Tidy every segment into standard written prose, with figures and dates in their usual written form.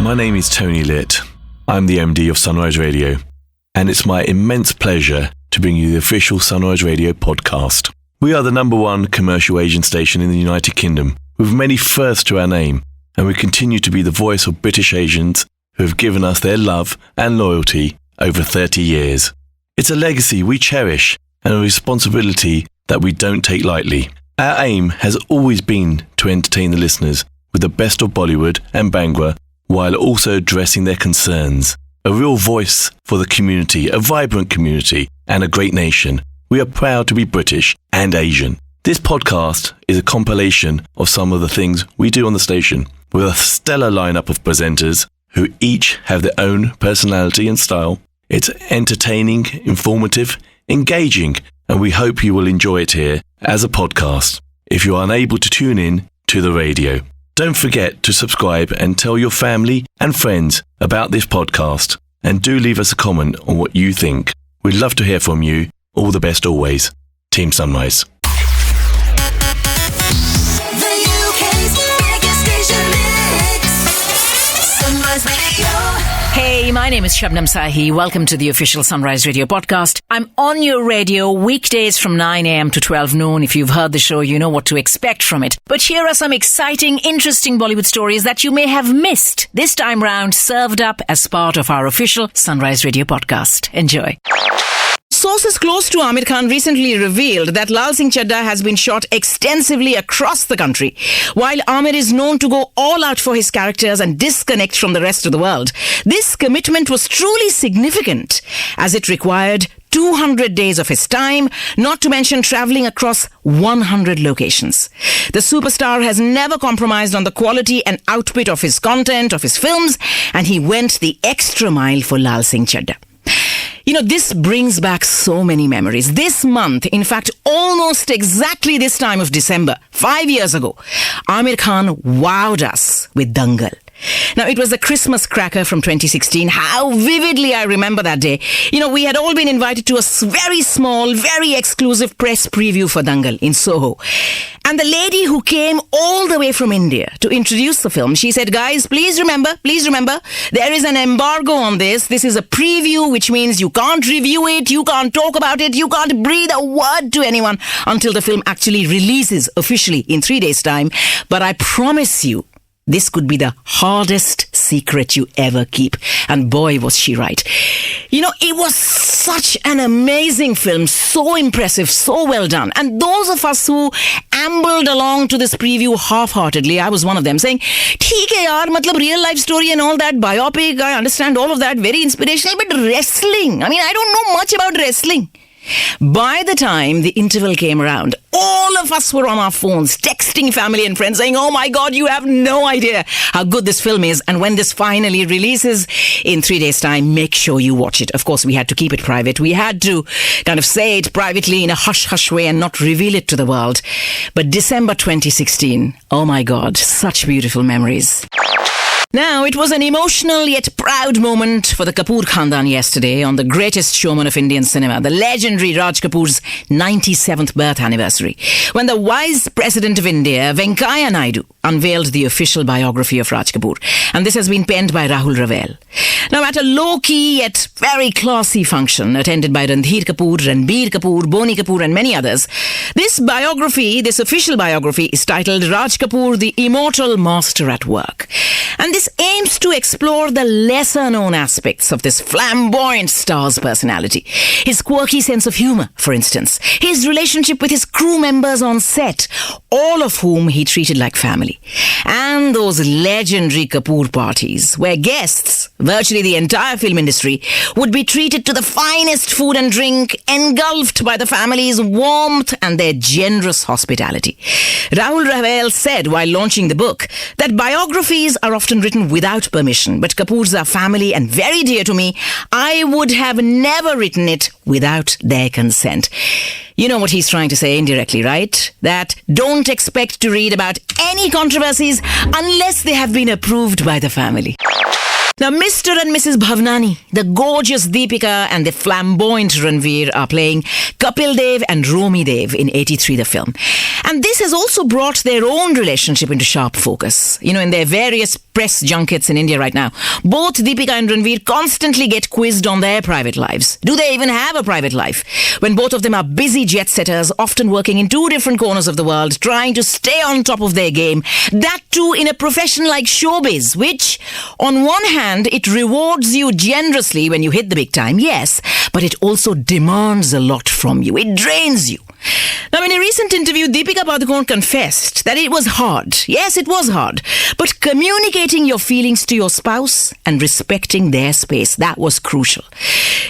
My name is Tony Litt. I'm the MD of Sunrise Radio, and it's my immense pleasure to bring you the official Sunrise Radio podcast. We are the #1 commercial Asian station in the United Kingdom, with many firsts to our name, and we continue to be the voice of British Asians who have given us their love and loyalty over 30 years. It's a legacy we cherish and a responsibility that we don't take lightly. Our aim has always been to entertain the listeners with the best of Bollywood and Bhangra, while also addressing their concerns. A real voice for the community, a vibrant community, and a great nation. We are proud to be British and Asian. This podcast is a compilation of some of the things we do on the station, with a stellar lineup of presenters who each have their own personality and style. It's entertaining, informative, engaging, and we hope you will enjoy it here as a podcast if you are unable to tune in to the radio. Don't forget to subscribe and tell your family and friends about this podcast, and do leave us a comment on what you think. We'd love to hear from you. All the best always. Team Sunrise. The UK's biggest station mix. Sunrise Radio. Hey, my name is Shabnam Sahi. Welcome to the official Sunrise Radio podcast. I'm on your radio weekdays from 9 a.m. to 12 noon. If you've heard the show, you know what to expect from it. But here are some exciting, interesting Bollywood stories that you may have missed this time round, served up as part of our official Sunrise Radio podcast. Enjoy. Sources close to Aamir Khan recently revealed that Lal Singh Chaddha has been shot extensively across the country. While Aamir is known to go all out for his characters and disconnect from the rest of the world, this commitment was truly significant, as it required 200 days of his time, not to mention travelling across 100 locations. The superstar has never compromised on the quality and output of his content, of his films, and he went the extra mile for Lal Singh Chaddha. You know, this brings back so many memories. This month, in fact, almost exactly this time of December, 5 years ago, Aamir Khan wowed us with Dangal. Now, it was the Christmas cracker from 2016. How vividly I remember that day. You know, we had all been invited to a very small, very exclusive press preview for Dangal in Soho. And the lady who came all the way from India to introduce the film, she said, guys, please remember, there is an embargo on this. This is a preview, which means you can't review it, you can't talk about it, you can't breathe a word to anyone until the film actually releases officially in 3 days' time. But I promise you, this could be the hardest secret you ever keep. And boy, was she right. You know, it was such an amazing film, so impressive, so well done. And those of us who ambled along to this preview half-heartedly, I was one of them, saying, "Theek hai yaar, matlab real life story and all that, biopic, I understand all of that, very inspirational, but wrestling, I mean, I don't know much about wrestling." By the time the interval came around, all of us were on our phones, texting family and friends, saying, "Oh my God, you have no idea how good this film is. And when this finally releases in 3 days' time, make sure you watch it." Of course, we had to keep it private. We had to kind of say it privately in a hush-hush way and not reveal it to the world. But December 2016, oh my God, such beautiful memories. Now, it was an emotional yet proud moment for the Kapoor Khandan yesterday on the greatest showman of Indian cinema, the legendary Raj Kapoor's 97th birth anniversary, when the Vice President of India, Venkaiah Naidu, unveiled the official biography of Raj Kapoor. And this has been penned by Rahul Ravel. Now, at a low-key yet very classy function attended by Randhir Kapoor, Ranbir Kapoor, Boni Kapoor and many others, this official biography is titled Raj Kapoor, the Immortal Master at Work. And this aims to explore the lesser-known aspects of this flamboyant star's personality. His quirky sense of humour, for instance. His relationship with his crew members on set, all of whom he treated like family. And those legendary Kapoor parties, where guests, virtually the entire film industry, would be treated to the finest food and drink, engulfed by the family's warmth and their generous hospitality. Rahul Ravel said while launching the book that biographies are often written without permission, but Kapoors are family and very dear to me. I would have never written it without their consent. You know what he's trying to say indirectly, right? That don't expect to read about any controversies unless they have been approved by the family. Now, Mr. and Mrs. Bhavnani, the gorgeous Deepika and the flamboyant Ranveer are playing Kapil Dev and Romi Dev in 83, the film. And this has also brought their own relationship into sharp focus. You know, in their various press junkets in India right now, both Deepika and Ranveer constantly get quizzed on their private lives. Do they even have a private life? When both of them are busy jet setters, often working in two different corners of the world, trying to stay on top of their game. That too in a profession like showbiz, which, on one hand, it rewards you generously when you hit the big time, yes, but it also demands a lot from you. It drains you. Now, in a recent interview, Deepika Padukone confessed that it was hard. Yes, it was hard. But communicating your feelings to your spouse and respecting their space, that was crucial.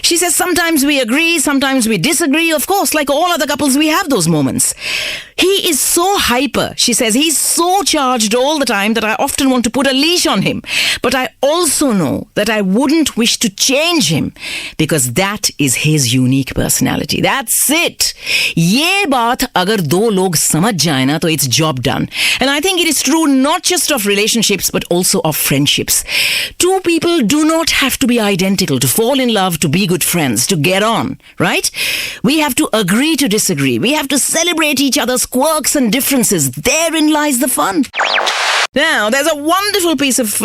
She says sometimes we agree, sometimes we disagree. Of course, like all other couples, we have those moments. He is so hyper. She says he's so charged all the time that I often want to put a leash on him. But I also know that I wouldn't wish to change him because that is his unique personality. That's it. ये बात अगर दो लोग समझ जाए ना तो it's job done. And I think it is true not just of relationships but also of friendships. Two people do not have to be identical to fall in love, to be good friends, to get on, right? We have to agree to disagree. We have to celebrate each other's quirks and differences. Therein lies the fun. Now, there's a wonderful piece of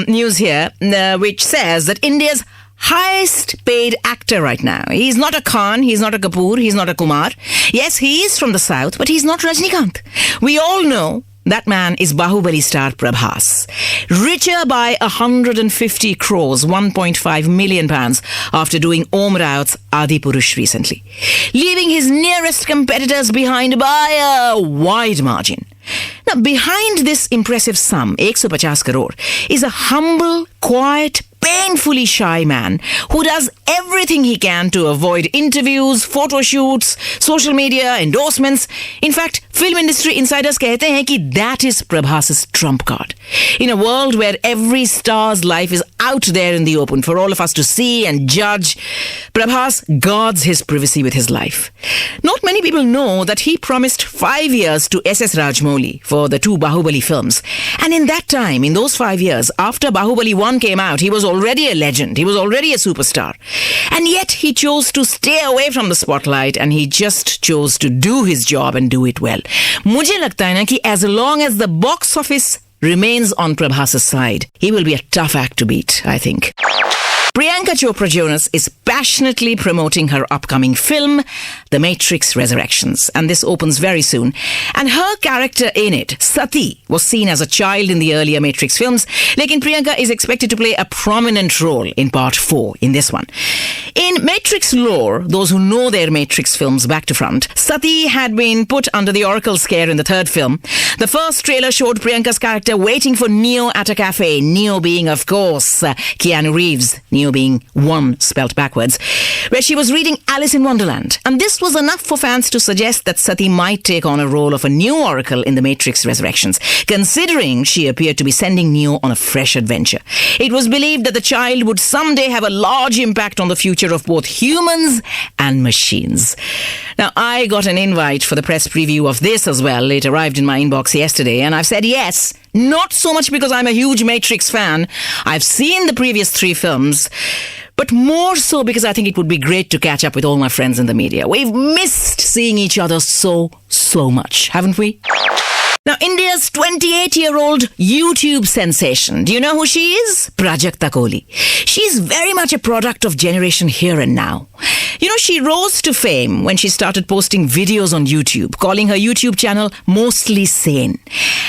news here which says that India's highest paid actor right now. He's not a Khan, he's not a Kapoor, he's not a Kumar. Yes, he is from the south, but he's not Rajnikant. We all know that man is Bahubali star Prabhas. Richer by 150 crores, 1.5 million pounds, after doing Om Raut's Adi Purush recently, leaving his nearest competitors behind by a wide margin. Now, behind this impressive sum, 150 crore, is a humble, quiet, painfully shy man who does everything he can to avoid interviews, photo shoots, social media, endorsements. In fact, film industry insiders कहते हैं कि that is Prabhas's trump card. In a world where every star's life is out there in the open for all of us to see and judge, Prabhas guards his privacy with his life. Not many people know that he promised 5 years to S.S. Rajmouli for the two Bahubali films. And in that time, in those 5 years, after Bahubali 1 came out, he was already a legend. He was already a superstar. And yet he chose to stay away from the spotlight and he just chose to do his job and do it well. मुझे लगता है ना कि as long as the box office remains on Prabhas's side, he will be a tough act to beat, I think. Priyanka Chopra Jonas is passionately promoting her upcoming film, The Matrix Resurrections, and this opens very soon. And her character in it, Sati, was seen as a child in the earlier Matrix films. Lekin Priyanka is expected to play a prominent role in part 4 in this one. In Matrix lore, those who know their Matrix films back to front, Sati had been put under the Oracle scare in the third film. The first trailer showed Priyanka's character waiting for Neo at a cafe. Neo being, of course, Keanu Reeves. Neo being one spelt backwards, where she was reading Alice in Wonderland. And this was enough for fans to suggest that Sati might take on a role of a new Oracle in the Matrix Resurrections, considering she appeared to be sending Neo on a fresh adventure. It was believed that the child would someday have a large impact on the future of both humans and machines. Now, I got an invite for the press preview of this as well. It arrived in my inbox yesterday, and I've said yes. Not so much because I'm a huge Matrix fan. I've seen the previous 3 films, but more so because I think it would be great to catch up with all my friends in the media. We've missed seeing each other so much, haven't we? Now, India's 28-year-old YouTube sensation. Do you know who she is? Prajakta Kohli. She's very much a product of generation here and now. You know, she rose to fame when she started posting videos on YouTube, calling her YouTube channel Mostly Sane.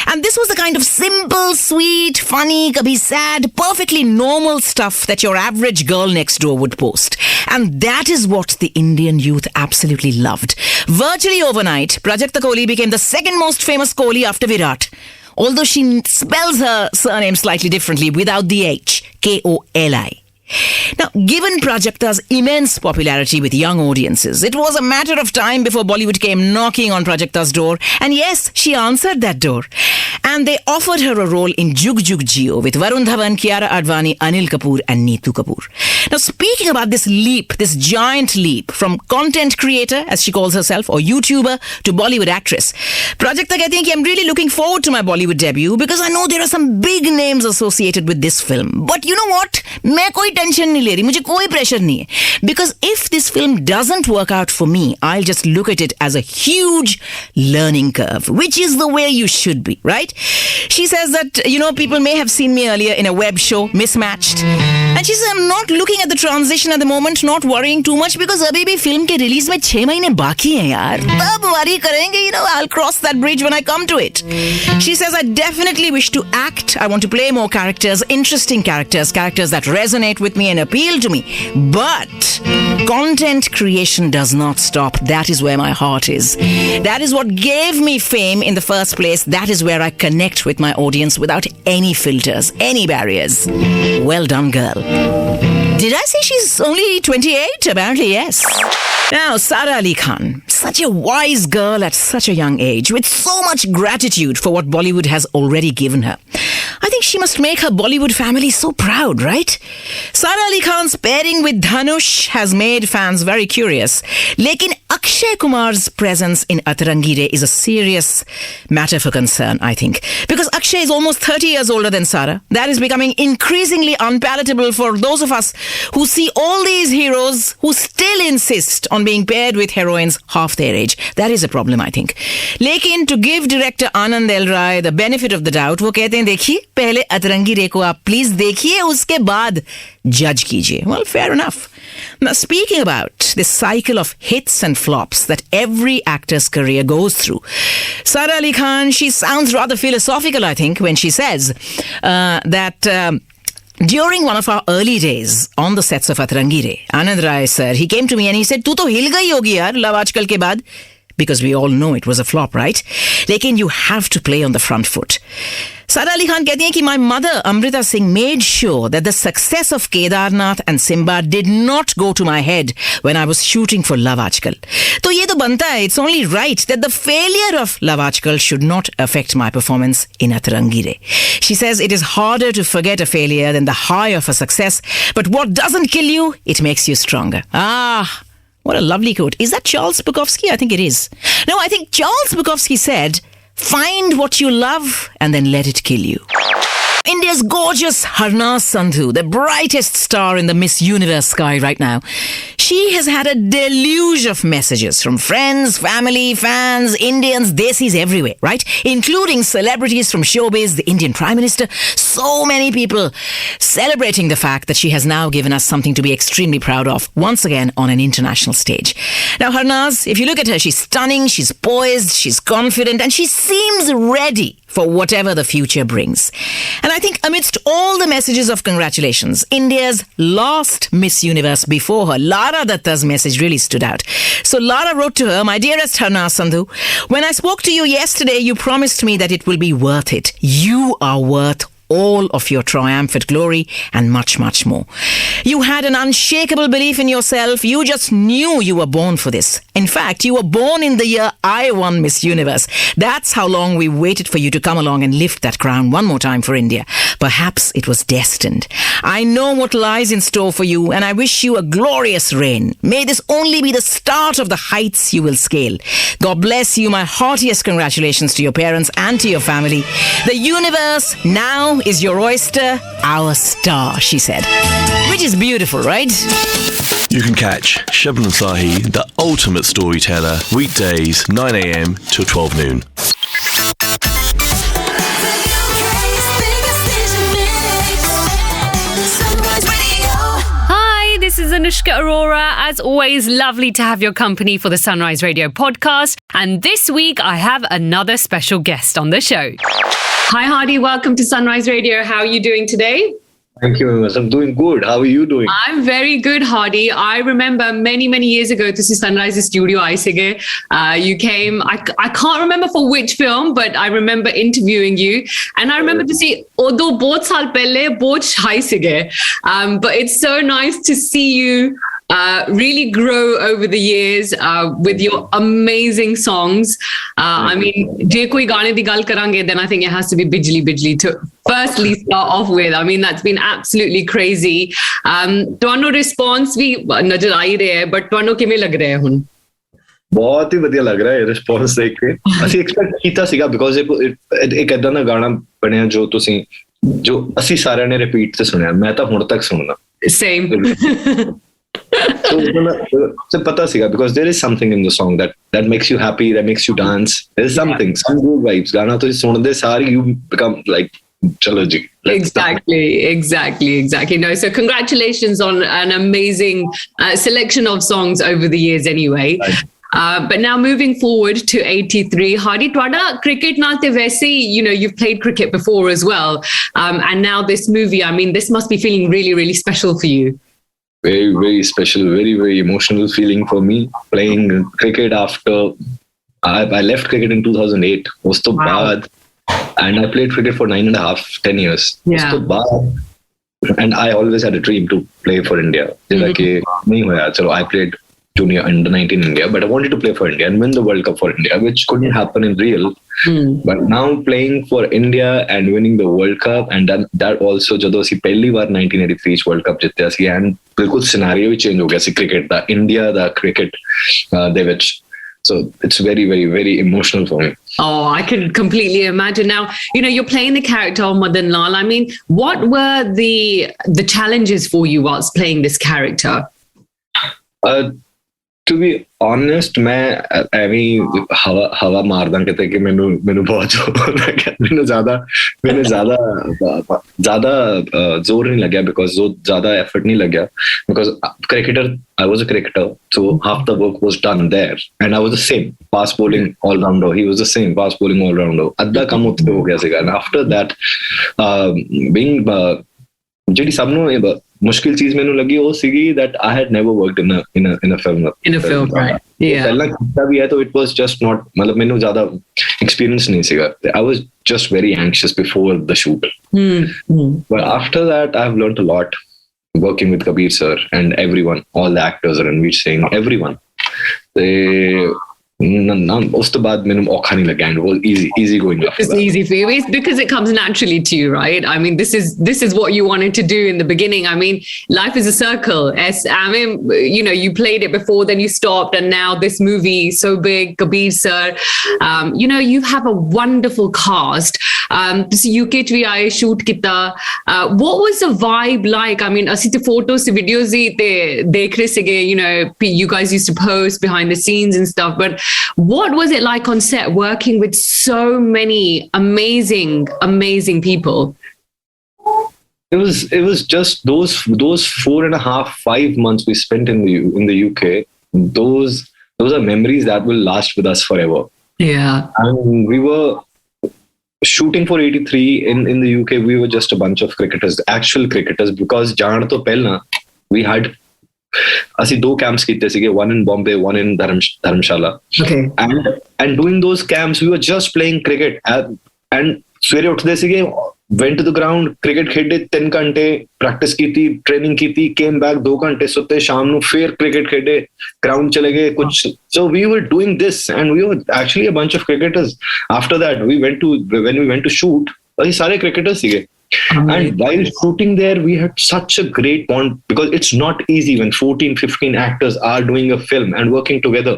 And this was the kind of simple, sweet, funny, kabhi sad, perfectly normal stuff that your average girl next door would post. And that is what the Indian youth absolutely loved. Virtually overnight, Prajakta Kohli became the second most famous Kohli after Virat. Although she spells her surname slightly differently without the H, Koli. Now, given Prajakta's immense popularity with young audiences, it was a matter of time before Bollywood came knocking on Prajakta's door. And yes, she answered that door. And they offered her a role in Jug Jug Jio with Varun Dhawan, Kiara Advani, Anil Kapoor and Neetu Kapoor. Now, speaking about this leap, this giant leap from content creator, as she calls herself, or YouTuber, to Bollywood actress, Prajakta कहती हैं कि I'm really looking forward to my Bollywood debut because I know there are some big names associated with this film. But you know what? मैं कोई tension नहीं ले रही, मुझे कोई प्रेशर नहीं है. Because if this film doesn't work out for me, I'll just look at it as a huge learning curve, which is the way you should be, right? She says that, people may have seen me earlier in a web show, Mismatched. And she says, I'm not looking at the transition at the moment, not worrying too much because अभी भी film के release में 6 महीने बाकी हैं यार. तब worry करेंगे, I'll cross that bridge when I come to it. She says, I definitely wish to act. I want to play more characters, interesting characters that resonate with me and appeal to me. But content creation does not stop. That is where my heart is. That is what gave me fame in the first place. That is where I connect with my audience without any filters, any barriers. Well done, girl. Did I say she's only 28? Apparently, yes. Now, Sara Ali Khan, such a wise girl at such a young age, with so much gratitude for what Bollywood has already given her. I think she must make her Bollywood family so proud, right? Sara Ali Khan's pairing with Dhanush has made fans very curious. Lekin Akshay Kumar's presence in Atarangire is a serious matter for concern, I think. Because Akshay is almost 30 years older than Sara. That is becoming increasingly unpalatable for those of us who see all these heroes who still insist on being paired with heroines half their age. That is a problem, I think. Lekin to give director Anand L. Rai the benefit of the doubt, वो कहते हैं देखिए पहले अतरंगी को आप please देखिए उसके बाद जज कीजिए. Well, fair enough. Now, speaking about this cycle of hits and flops that every actor's career goes through, Sara Ali Khan, she sounds rather philosophical, I think, when she says that during one of our early days on the sets of Atarangire, Anand Rai sir, he came to me and he said, "तू तो हिल गई होगी यार love आजकल के बाद." Because we all know it was a flop, right? Lekin you have to play on the front foot. Sara Ali Khan कहती हैं कि my mother, Amrita Singh, made sure that the success of Kedarnath and Simba did not go to my head when I was shooting for Love Aajkal. तो ये तो बनता है. It's only right that the failure of Love Aajkal should not affect my performance in Atarangire. She says it is harder to forget a failure than the high of a success, but what doesn't kill you, it makes you stronger. What a lovely quote. Is that Charles Bukowski? I think it is. No, I think Charles Bukowski said, find what you love and then let it kill you. India's gorgeous Harnaaz Sandhu, the brightest star in the Miss Universe sky right now, she has had a deluge of messages from friends, family, fans, Indians, desis everywhere, right? Including celebrities from showbiz, the Indian Prime Minister, so many people celebrating the fact that she has now given us something to be extremely proud of, once again on an international stage. Now, Harnaaz, if you look at her, she's stunning, she's poised, she's confident, and she seems ready for whatever the future brings. And I think amidst all the messages of congratulations, India's last Miss Universe before her, Lara Datta's message really stood out. So Lara wrote to her, "My dearest Harnaaz Sandhu, when I spoke to you yesterday, you promised me that it will be worth it. You are worth all of your triumphant glory and much, much more. You had an unshakable belief in yourself. You just knew you were born for this. In fact, you were born in the year I won Miss Universe. That's how long we waited for you to come along and lift that crown one more time for India. Perhaps it was destined. I know what lies in store for you, and I wish you a glorious reign. May this only be the start of the heights you will scale. God bless you. My heartiest congratulations to your parents and to your family. The universe now is your oyster, our star," she said. Which is beautiful, right? You can catch Shabnam Sahi, the ultimate storyteller, weekdays 9 a.m. till 12 noon. Hi, this is Anushka Arora. As always, lovely to have your company for the Sunrise Radio podcast. And this week, I have another special guest on the show. Hi, Hardy. Welcome to Sunrise Radio. How are you doing today? Thank you very much. I'm doing good. How are you doing? I'm very good, Hardy. I remember many, many years ago, this is Sunrise Studio Aisige. You came, I can't remember for which film, but I remember interviewing you. And I remember to see, although both saal pehle, both Aisige. But it's so nice to see you really grow over the years with your amazing songs. I mean, je koi gaane di gal karange, then I think it has to be Bijli Bijli to firstly start off with. I mean, that's been absolutely crazy. Tuano response bhi nazar aa hi raha hai, but tuano kiਵੇਂ ਲੱਗ ਰਿਹਾ ਹੁਣ? ਬਹੁਤ ਹੀ ਵਧੀਆ ਲੱਗ ਰਿਹਾ ਹੈ response ਦੇਖ ਕੇ ਅਸੀਂ ਐਕਸਪੈਕਟ ਕੀਤਾ ਸੀਗਾ ਬਿਕੋਜ਼ ਇੱਕ ਇਦਾਂ ਦਾ ਗਾਣਾ ਬਣਿਆ ਜੋ ਅਸੀਂ ਸਾਰਿਆਂ ਨੇ ਰਿਪੀਟ ਤੇ ਸੁਣਿਆ ਮੈਂ ਤਾਂ ਹੁਣ ਤੱਕ ਸੁਣਦਾ Same. So pata siga because there is something in the song that makes you happy, that makes you dance. There's something, some good vibes. Gana to sunde sari you become like chalo ji. Exactly. No, so congratulations on an amazing selection of songs over the years anyway. But now moving forward to 83, Hardy Twada cricket na te waise, you've played cricket before as well. And now this movie, I mean, this must be feeling really, really special for you. Very, very special, very, very emotional feeling for me playing cricket after I left cricket in 2008. Usto baad, and I played cricket for 10 years. Yeah. Usto baad, and I always had a dream to play for India. So I played junior under 19 India, but I wanted to play for India and win the World Cup for India, which couldn't happen in real. But now playing for India and winning the World Cup, and that also jadon ਅਸੀਂ ਪਹਿਲੀ ਵਾਰ 1983 World Cup ਜਿੱਤਿਆ ਸੀ and ਬਿਲਕੁਲ scenario ਵੀ change ਹੋ ਗਿਆ ਸੀ cricket ਦਾ India ਦਾ cricket ਦੇ ਵਿੱਚ. So it's very, very, very emotional for me. Oh, I can completely imagine. Now, you're playing the character of Madan Lal. I mean, what were the challenges for you whilst playing this character? To be honest, मैं ਐਵੇਂ ਹਵਾ ਮਾਰਦਾ ਕਿਤੇ ਕਿ ਮੈਨੂੰ ਬਹੁਤ ਜ਼ੋਰ ਲੱਗਿਆ ਮੈਨੂੰ ਜ਼ਿਆਦਾ ਜ਼ੋਰ ਨਹੀਂ ਲੱਗਿਆ because ਜ਼ਿਆਦਾ effort ਨਹੀਂ ਲੱਗਿਆ because I was a cricketer, so half the work was done there and I was the same fast bowling all rounder. He was the same fast bowling all rounder. ਅੱਧਾ ਕੰਮ ਉੱਥੇ ਹੋ ਗਿਆ ਸੀਗਾ and after that being ਜਿਹੜੀ ਸਭ ਨੂੰ ਮੁਸ਼ਕਿਲ ਚੀਜ਼ ਮੈਨੂੰ ਲੱਗੀ ਉਹ ਸੀਗੀ that I had never worked in a film. In a film, right? Yeah. ਪਹਿਲਾਂ ਕੀਤਾ ਵੀ ਹੈ ਤਾਂ it was just not ਮਤਲਬ ਮੈਨੂੰ ਜ਼ਿਆਦਾ experience ਨਹੀਂ ਸੀਗਾ. I was just very anxious before the shoot. But after that I've learned a lot working with Kabir sir and everyone, all the actors, Ranveer Singh, everyone. ਉਸ ਤੋਂ ਬਾਅਦ ਮੈਨੂੰ ਔਖਾ ਨਹੀਂ ਲੱਗਿਆ and it was easy going after It's that. easy for you. It's because it comes naturally to you, right? I mean, this is what you wanted to do in the beginning. I mean, life is a circle. I mean, you played it before, then you stopped, and now this movie so big, Kabir sir. You have a wonderful cast. This UK to I shoot kita. What was the vibe like? I mean, asi te photos, te videos te dekh rahe sige. You guys used to post behind the scenes and stuff, but what was it like on set working with so many amazing people? It was just those 4.5-5 months we spent in the UK. Those are memories that will last with us forever. Yeah. I mean, we were shooting for 83 in the UK. We were just a bunch of cricketers, actual cricketers, because jaan to pehla we had ਅਸੀਂ 2 camps ਕੀਤੇ ਸੀਗੇ, one in Bombay, one in Dharamshala. Okay. And doing those camps we were just playing cricket and ਸਵੇਰੇ ਉੱਠਦੇ ਸੀਗੇ, went to the ground, cricket ਖੇਡੇ 3 ਘੰਟੇ, practice ਕੀਤੀ, training ਕੀਤੀ, came back 2 ਘੰਟੇ ਸੁੱਤੇ, ਸ਼ਾਮ ਨੂੰ ਫੇਰ cricket ਖੇਡੇ, ground ਚਲੇ ਗਏ ਕੁਝ. So we were doing this and we were actually a bunch of cricketers. After that when we went to shoot, ਅਸੀਂ ਸਾਰੇ cricketers ਸੀਗੇ. And while shooting there, we had such a great bond because it's not easy when 14-15 actors are doing a film and working together.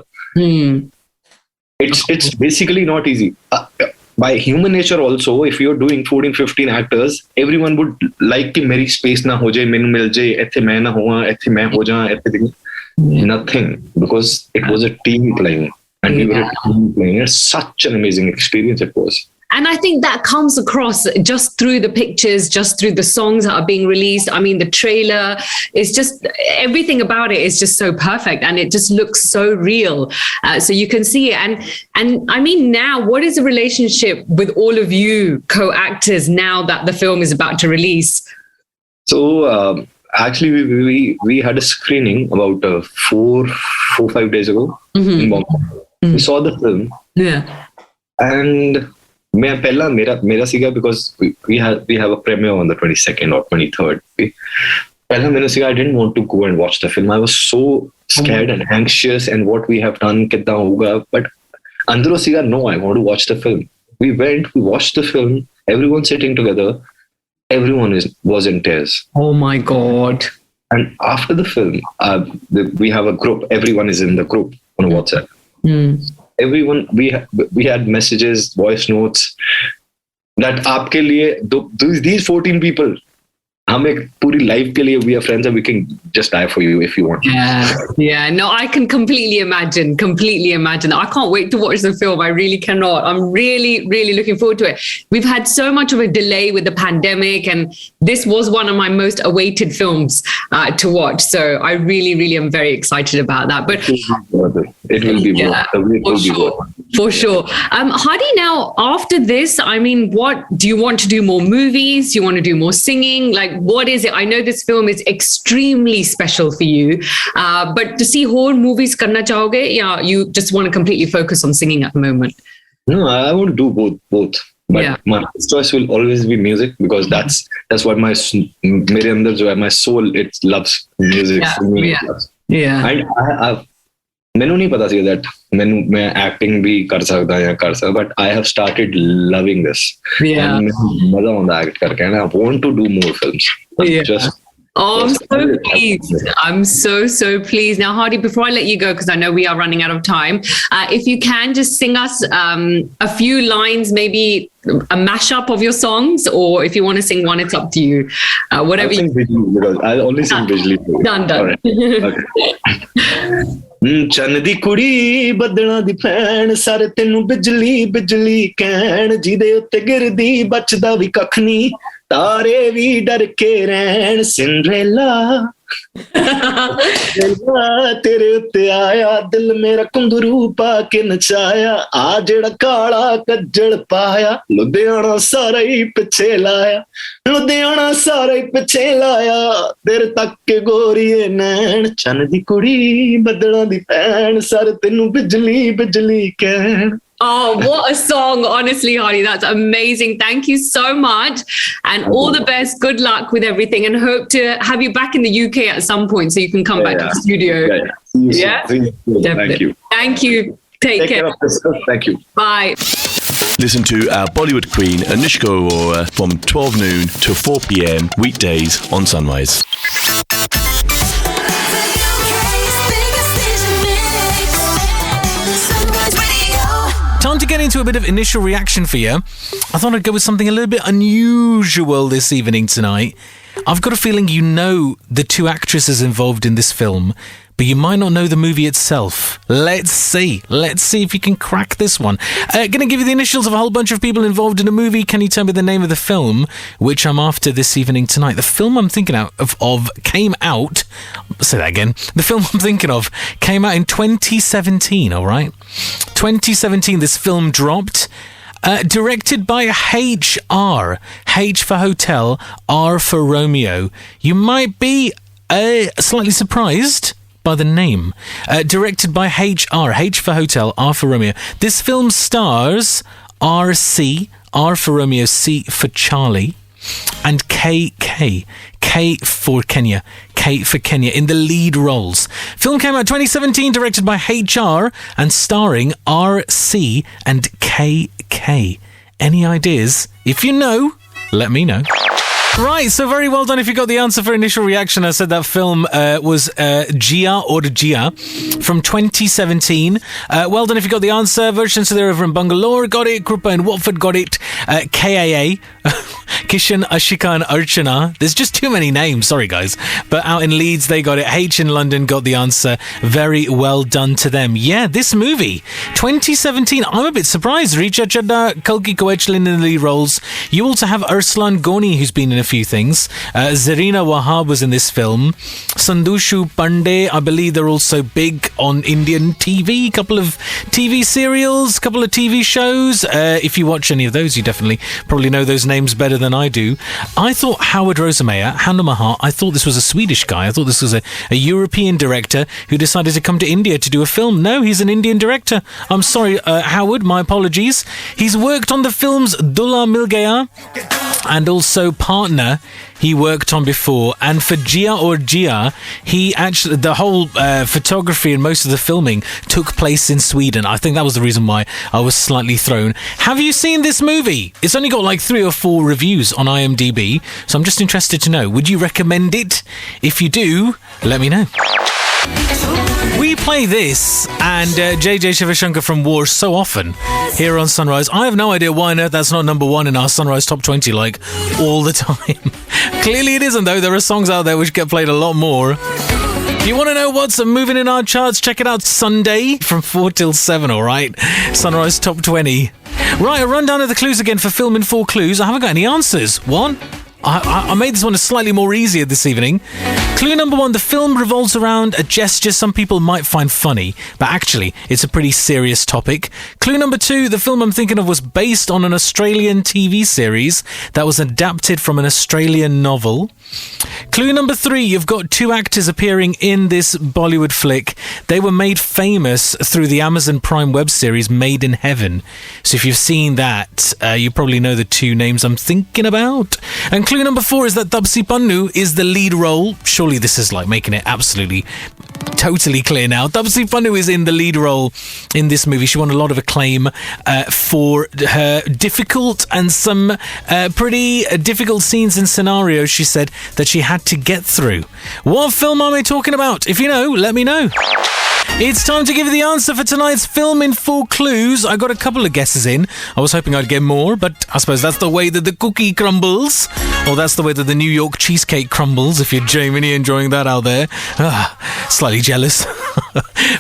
It's basically not easy. By human nature also, if you're doing 14-15 actors, everyone would like कि मेरी space ना हो जाए, मैंने मिल जाए, ऐसे मैं ना हुआ, ऐसे मैं हो जाऊँ, ऐसे nothing, because it was a team playing and we were a team playing. It's such an amazing experience it was. And I think that comes across just through the pictures, just through the songs that are being released. I mean, the trailer is just, everything about it is just so perfect and it just looks so real. So you can see it. And I mean, now, what is the relationship with all of you co-actors now that the film is about to release? So actually, we had a screening about 5 days ago in Bombay. We saw the film, and मेरा सीगा because we have a premiere on the 22nd or 23rd. पहला मैंने सीगा I didn't want to go and watch the film. I was so scared and anxious and what we have done कितना होगा. But अंदरों सीगा no, I want to watch the film. We went, we watched the film. Everyone sitting together. Everyone was in tears. Oh my God. And after the film, we have a group. Everyone is in the group on WhatsApp. Everyone, we had messages, voice notes that आपके लिए these 14 people, हम एक पूरी life के लिए we are friends and we can just die for you if you want. Yeah. No, I can completely imagine. I can't wait to watch the film. I really cannot. I'm really, really looking forward to it. We've had so much of a delay with the pandemic, and this was one of my most awaited films to watch. So I really, really am very excited about that. But it will be for sure. Hadi, now after this, I mean, what do you want to do? More movies? Do you want to do more singing? Like, what is it? I know this film is extremely special for you, but to see whole movies karna chahoge, yeah, you just want to completely focus on singing at the moment? No, I want to do both. But my choice will always be music because that's what my soul it loves music. And मैंने नहीं पता था that मैं acting भी कर सकता या कर सकता, but I have started loving this. And मजा आता है act करके, and I want to do more films. I'm so pleased. I'm so pleased. Now, Hadi, before I let you go, because I know we are running out of time, if you can just sing us a few lines, maybe a mashup of your songs, or if you want to sing one, it's up to you. Whatever. I'll sing visually because I only sing visually. Done. Right. Okay. ਚੰਨ ਦੀ ਕੁੜੀ ਬੱਦਲਾਂ ਦੀ ਭੈਣ ਸਾਰੇ ਤੈਨੂੰ ਬਿਜਲੀ ਕਹਿਣ ਜਿਹਦੇ ਉੱਤੇ ਗਿਰਦੀ ਬਚਦਾ ਵੀ ਕੱਖ ਨਹੀਂ ਤਾਰੇ ਵੀ ਡਰ ਕੇ ਰਹਿਣ ਸਿੰਡਰੇਲਾ ਤੇਰੇ ਉੱਤੇ ਆਇਆ ਦਿਲ ਮੇਰਾ ਕੁੰਦਰੂ ਪਾ ਕੇ ਨਚਾਇਆ ਆ ਜਿਹੜਾ ਕਾਲਾ ਕੱਜਲ ਪਾਇਆ ਲੁਧਿਆਣਾ ਸਾਰਾ ਹੀ ਪਿੱਛੇ ਲਾਇਆ ਤੇਰੇ ਤੱਕ ਕੇ ਗੋਰੀਏ ਨੈਣ ਚੰਨ ਦੀ ਕੁੜੀ ਬੱਦਲਾਂ ਦੀ ਭੈਣ ਸਾਰੇ ਤੈਨੂੰ ਬਿਜਲੀ ਕਹਿਣ. Oh, what a song. Honestly, Hadi, that's amazing. Thank you so much. And all the best. Good luck with everything. And hope to have you back in the UK at some point so you can come back to the studio. Thank you. Thank you. Take care. Thank you. Bye. Listen to our Bollywood queen, Anushka Arora, from 12 noon to 4 p.m. weekdays on Sunrise. Time to get into a bit of initial reaction for you. I thought I'd go with something a little bit unusual this evening tonight. I've got a feeling you know the two actresses involved in this film, but you might not know the movie itself. Let's see if you can crack this one. Going to give you the initials of a whole bunch of people involved in a movie. Can you tell me the name of the film, which I'm after this evening tonight? The film I'm thinking of came out... Say that again. The film I'm thinking of came out in 2017, all right? 2017, this film dropped. Directed by HR. H for Hotel, R for Romeo. You might be slightly surprised by the name. Directed by HR. H for Hotel, R for Romeo. This film stars RC, R for Romeo, C for Charlie, and KK. K for Kenya. K for Kenya in the lead roles. Film came out 2017, directed by HR and starring RC and KK. Any ideas? If you know, let me know. Right, so very well done if you got the answer for initial reaction. I said that film was Gia or Gia from 2017. Well done if you got the answer. Version so they're over in Bangalore got it. Krupa in Watford got it. KAA. Kishan, Ashika and Archana. There's just too many names, sorry guys. But out in Leeds they got it. H in London got the answer. Very well done to them. Yeah, this movie, 2017. I'm a bit surprised. Richa Chadda, Kalki Koechlin in the lead roles. You also have Arslan Ghani, who's been in a few things. Zarina Wahab was in this film. Sandushu Pandey, I believe they're also big on Indian TV. Couple of TV serials, couple of TV shows. If you watch any of those, you definitely probably know those names better better than I do. I thought Howard Rosemeyer, hand on my heart, I thought this was a Swedish guy. I thought this was a European director who decided to come to India to do a film. No, he's an Indian director. I'm sorry, Howard, my apologies. He's worked on the films Dula Mil Gaya and also Partner. He worked on before, and for Gia or Gia, he actually, the whole photography and most of the filming took place in Sweden. I think that was the reason why I was slightly thrown. Have you seen this movie? It's only got like 3 or 4 reviews on IMDb, so I'm just interested to know, would you recommend it? If you do, let me know. We play this and JJ Shivashankar from War so often here on Sunrise. I have no idea why on earth that's not number 1 in our Sunrise Top 20 like all the time. Clearly it isn't though. There are songs out there which get played a lot more. If you want to know what's moving in our charts, check it out Sunday from 4 till 7, alright? Sunrise Top 20. Right, a rundown of the clues again for Film in 4 Clues. I haven't got any answers. One? I made this one slightly more easier this evening. Clue number 1, the film revolves around a gesture some people might find funny, but actually it's a pretty serious topic. Clue number 2, the film I'm thinking of was based on an Australian TV series that was adapted from an Australian novel. Clue number 3, you've got 2 actors appearing in this Bollywood flick. They were made famous through the Amazon Prime web series Made in Heaven. So if you've seen that, you probably know the 2 names I'm thinking about. And clue number 4 is that Tapsi Pannu is the lead role. Surely this is like making it absolutely, totally clear now. Tapsi Pannu is in the lead role in this movie. She won a lot of acclaim for her difficult and some pretty difficult scenes and scenarios, she said, that she had to get through. What film am I talking about? If you know, let me know. It's time to give you the answer for tonight's Film in 4 Clues. I got a couple of guesses in. I was hoping I'd get more, but I suppose that's the way that the cookie crumbles. Or that's the way that the New York cheesecake crumbles, if you're genuinely enjoying that out there. Slightly jealous.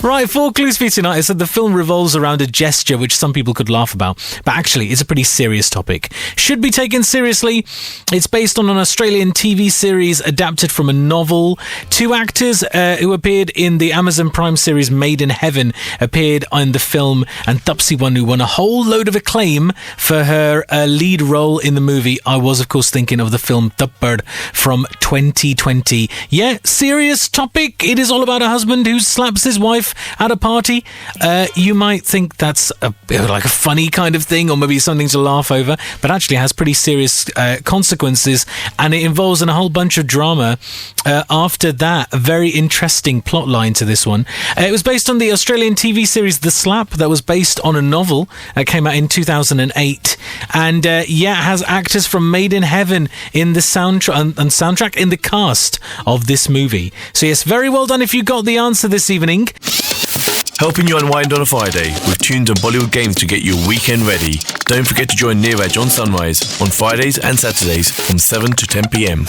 Right, 4 clues for you tonight. I said the film revolves around a gesture which some people could laugh about, but actually it's a pretty serious topic. Should be taken seriously. It's based on an Australian TV series adapted from a novel. 2 actors who appeared in the Amazon Prime series Made in Heaven appeared in the film, and Tapsi Pannu won a whole load of acclaim for her lead role in the movie. I was, of course, thinking of the film Thappad from 2020. Yeah, serious topic. It is all about a husband who slaps his wife at a party. You might think that's like a funny kind of thing, or maybe something to laugh over, but actually has pretty serious consequences, and it involves a whole bunch of drama. After that, a very interesting plot line to this one. It was based on the Australian TV series The Slap, that was based on a novel that came out in 2008, and it has actors from Made in Heaven in the soundtrack in the cast of this movie. So yes, very well done if you got the answer this evening. Helping you unwind on a Friday with tunes and Bollywood games to get your weekend ready. Don't forget to join Niraj on Sunrise on Fridays and Saturdays from 7 to 10 p.m.